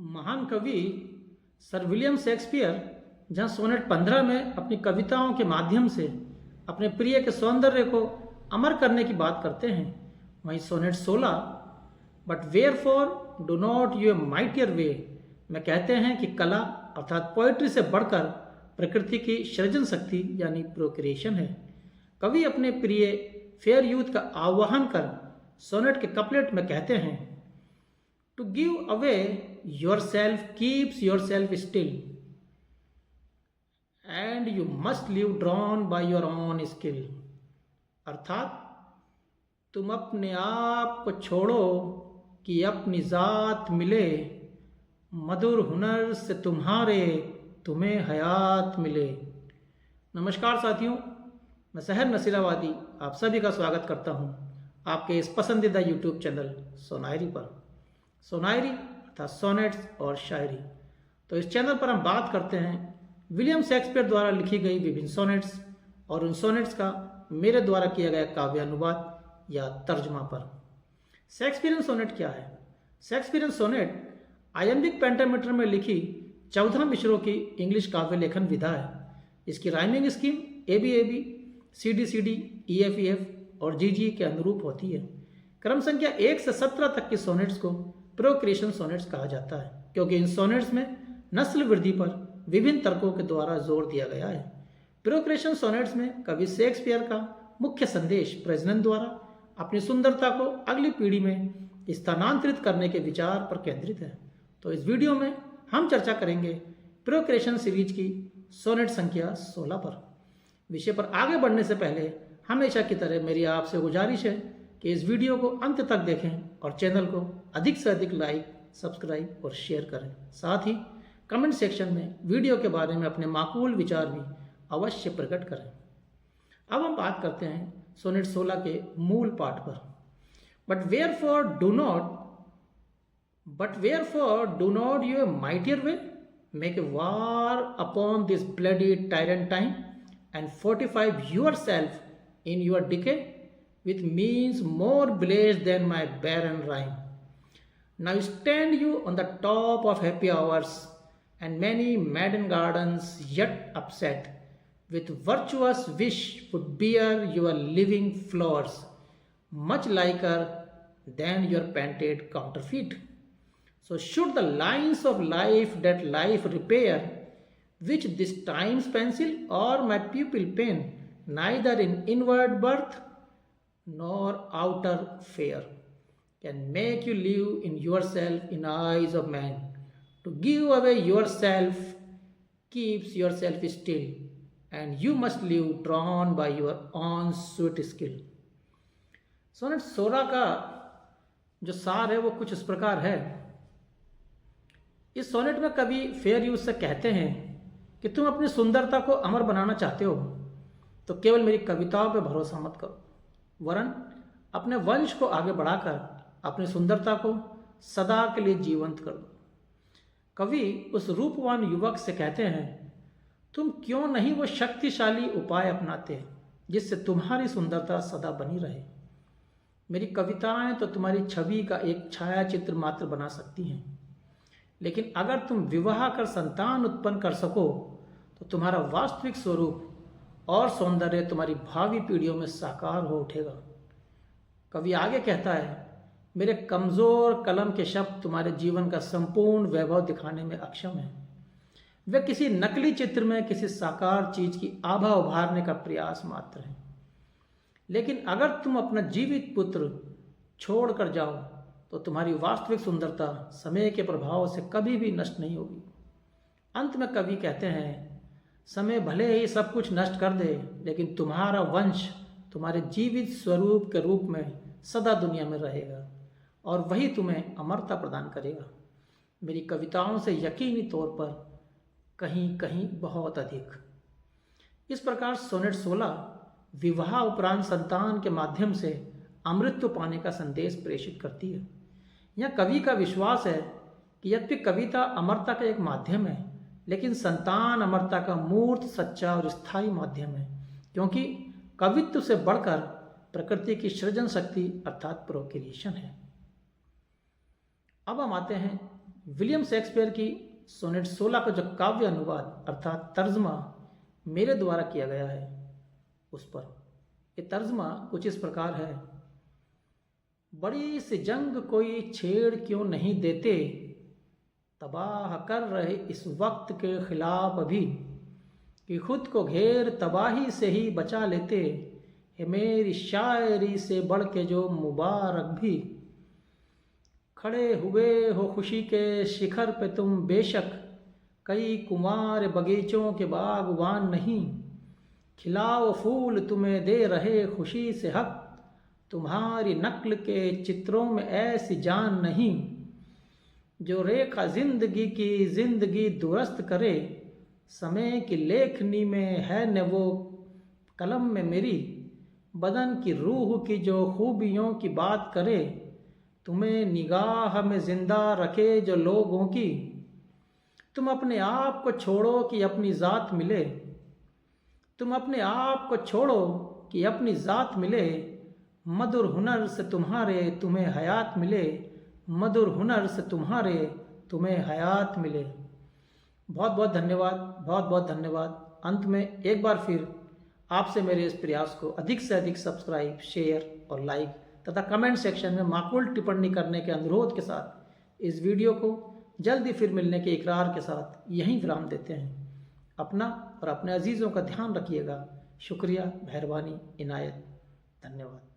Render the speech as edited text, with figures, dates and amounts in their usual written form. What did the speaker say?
महान कवि sir William Shakespeare जहाँ सोनेट 15 में अपनी कविताओं के माध्यम से अपने प्रिय के सौंदर्य को अमर करने की बात करते हैं, वहीं sonnet 16 but wherefore do not you mightier way में कहते हैं कि कला अर्थात पोइट्री से बढ़कर प्रकृति की सृजन शक्ति यानी प्रोक्रिएशन है। कवि अपने प्रिय फेयर यूथ का आह्वान कर सोनेट के कपलेट में कहते हैं, to give away yourself keeps yourself still and you must live drawn by your own skill. अर्थात तुम अपने आप को छोड़ो कि अपनी ज़ात मिले, मधुर हुनर से तुम्हें हयात मिले। नमस्कार साथियों, मैं सहर नसीराबादी आप सभी का स्वागत करता हूं आपके इस पसंदीदा यूट्यूब चैनल सोनायरी पर। सोनायरी अर्थात सोनेट्स और शायरी। तो इस चैनल पर हम बात करते हैं विलियम शेक्सपियर द्वारा लिखी गई विभिन्न सोनेट्स और उन सोनेट्स का मेरे द्वारा किया गया काव्य अनुवाद या तर्जमा पर। शेक्सपियरियन सोनेट क्या है? शेक्सपियरियन सोनेट आयम्बिक पेंटामीटर में लिखी 14 मिसरों की इंग्लिश काव्य लेखन विधा है। इसकी rhyming scheme ABAB, CD EFEF और GG के अनुरूप होती है। क्रम संख्या 1 से 17 तक की सोनेट्स को प्रोक्रिएशन सोनेट्स कहा जाता है, क्योंकि इन सोनेट्स में नस्ल वृद्धि पर विभिन्न तर्कों के द्वारा जोर दिया गया है। प्रोक्रिएशन सोनेट्स में कवि शेक्सपियर का मुख्य संदेश प्रजनन द्वारा अपनी सुंदरता को अगली पीढ़ी में स्थानांतरित करने के विचार पर केंद्रित है। तो इस वीडियो में हम चर्चा करेंगे प्रोक्रिएशन सीरीज की सोनेट संख्या 16 पर। विषय पर आगे बढ़ने से पहले हमेशा की तरह मेरी आपसे गुजारिश है कि इस वीडियो को अंत तक देखें और चैनल को अधिक से अधिक लाइक, सब्सक्राइब और शेयर करें। साथ ही कमेंट सेक्शन में वीडियो के बारे में अपने माकूल विचार भी अवश्य प्रकट करें। अब हम बात करते हैं सोनेट 16 के मूल पाठ पर। But wherefore do not you mightier way make a war upon this bloody tyrant time and fortify yourself in your decay with means more blessed than my barren rhyme. Now stand you on the top of happy hours and many madden gardens yet upset, with virtuous wish would bear your living flowers, much liker than your painted counterfeit. So should the lines of life that life repair, which this time's pencil or my pupil pen, neither in inward birth nor outer fear, can make you live in yourself in eyes of man. To give away yourself keeps yourself still, and you must live drawn by your own sweet skill. Sonnet 16 का जो सार है वो कुछ इस प्रकार है। इस सोनेट में कवि फेयर यूथ से कहते हैं कि तुम अपनी सुंदरता को अमर बनाना चाहते हो तो केवल मेरी कविताओं पर भरोसा मत करो, वरन अपने वंश को आगे बढ़ाकर अपनी सुंदरता को सदा के लिए जीवंत कर दो। कवि उस रूपवान युवक से कहते हैं, तुम क्यों नहीं वो शक्तिशाली उपाय अपनाते जिससे तुम्हारी सुंदरता सदा बनी रहे। मेरी कविताएं तो तुम्हारी छवि का एक छाया चित्र मात्र बना सकती हैं, लेकिन अगर तुम विवाह कर संतान उत्पन्न कर सको तो तुम्हारा वास्तविक स्वरूप और सौंदर्य तुम्हारी भावी पीढ़ियों में साकार हो उठेगा। कवि आगे कहता है, मेरे कमजोर कलम के शब्द तुम्हारे जीवन का संपूर्ण वैभव दिखाने में अक्षम हैं। वे किसी नकली चित्र में किसी साकार चीज की आभा उभारने का प्रयास मात्र है। लेकिन अगर तुम अपना जीवित पुत्र छोड़ कर जाओ तो तुम्हारी वास्तविक सुंदरता समय के प्रभाव से कभी भी नष्ट नहीं होगी। अंत में कवि कहते हैं, समय भले ही सब कुछ नष्ट कर दे, लेकिन तुम्हारा वंश तुम्हारे जीवित स्वरूप के रूप में सदा दुनिया में रहेगा और वही तुम्हें अमरता प्रदान करेगा। मेरी कविताओं से यकीनी तौर पर कहीं कहीं बहुत अधिक। इस प्रकार सोनेट 16 विवाह उपरांत संतान के माध्यम से अमृत पाने का संदेश प्रेषित करती है। यह कवि का विश्वास है कि यद्यपि कविता अमरता का एक माध्यम है, लेकिन संतान अमरता का मूर्त, सच्चा और स्थायी माध्यम है, क्योंकि कवित्व से बढ़कर प्रकृति की सृजन शक्ति अर्थात प्रोक्रिएशन है। अब हम आते हैं विलियम शेक्सपियर की सोनेट 16 का जो काव्य अनुवाद अर्थात तर्जमा मेरे द्वारा किया गया है उस पर ये तर्जमा कुछ इस प्रकार है। बड़ी सी जंग कोई छेड़ क्यों नहीं देते, तबाह कर रहे इस वक्त के खिलाफ अभी, कि खुद को घेर तबाही से ही बचा लेते, है मेरी शायरी से बढ़ के जो मुबारक भी। खड़े हुए हो खुशी के शिखर पे तुम बेशक, कई कुमार बगीचों के बागवान नहीं, खिलाओ फूल तुम्हें दे रहे खुशी से हक, तुम्हारी नक्ल के चित्रों में ऐसी जान नहीं, जो रेखा जिंदगी की जिंदगी दुरुस्त करे, समय की लेखनी में है न वो कलम में मेरी, बदन की रूह की जो खूबियों की बात करे, तुम्हें निगाह में जिंदा रखे जो लोगों की, तुम अपने आप को छोड़ो कि अपनी ज़ात मिले, तुम अपने आप को छोड़ो कि अपनी ज़ात मिले, मधुर हुनर से तुम्हारे तुम्हें हयात मिले, मधुर हुनर से तुम्हारे तुम्हें हयात मिले। बहुत बहुत धन्यवाद, बहुत बहुत धन्यवाद। अंत में एक बार फिर आपसे मेरे इस प्रयास को अधिक से अधिक सब्सक्राइब, शेयर और लाइक तथा कमेंट सेक्शन में माकूल टिप्पणी करने के अनुरोध के साथ इस वीडियो को जल्दी फिर मिलने के इकरार के साथ यहीं विराम देते हैं। अपना और अपने अजीज़ों का ध्यान रखिएगा। शुक्रिया, मेहरबानी, इनायत, धन्यवाद।